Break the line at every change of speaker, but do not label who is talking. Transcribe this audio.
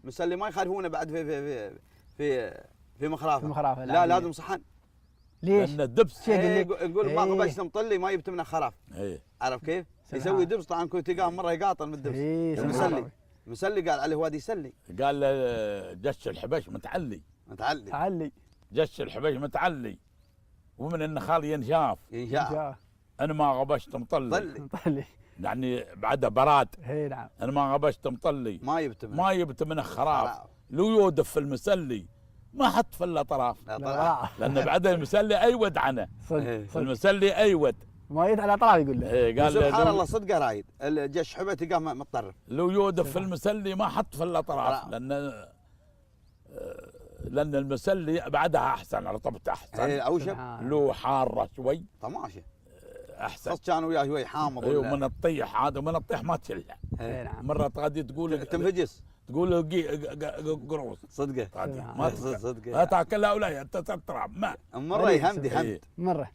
مسلي ما يخالفونه بعد في مخرافه.
في مخرافة
لا لازم صحن.
ليش؟
لان الدبس
شو يقول لك؟
يقول ما قبشت مطلي ما جبت منه خراف.
ايه
عرف كيف؟
سبحان.
يسوي دبس طبعا كنت تلقاه مره يقاطن من الدبس. المسلي مسلي قال عليه وادي يسلي.
قال له جش الحبش متعلي
متعلي.
تعلي
جش الحبش متعلي ومن النخال ينشاف.
ينشاف.
انا ما غبشت مطلي.
مطلي
يعني بعده براد.
اي نعم.
انا ما غبشت مطلي.
ما
جبت منه خراف. لو يودف في المسلي ما حط في الا طراف. لان بعد المسلي ايود عنه.
صدق
المسلي ايود
ما يد على طراف يقول له.
إيه قال
سبحان الله صدقه رايد الجش حبه تلقاه متطرف.
لو يودف في المسلي ما حط في الا طراف لان المسلي بعدها احسن رطبته احسن.
اوشب
له حاره شوي
طماشه
احسن.
خاص كان وياه شوي حامض.
ايوه من الطيح هذا ومن الطيح ما تشلها.
نعم.
مره غادي تقول
تنفجس
تقول قروص
صدقه
ما
صدقه
تاكلها ولا انت تترعب ما
مره يهمدي حمد
مره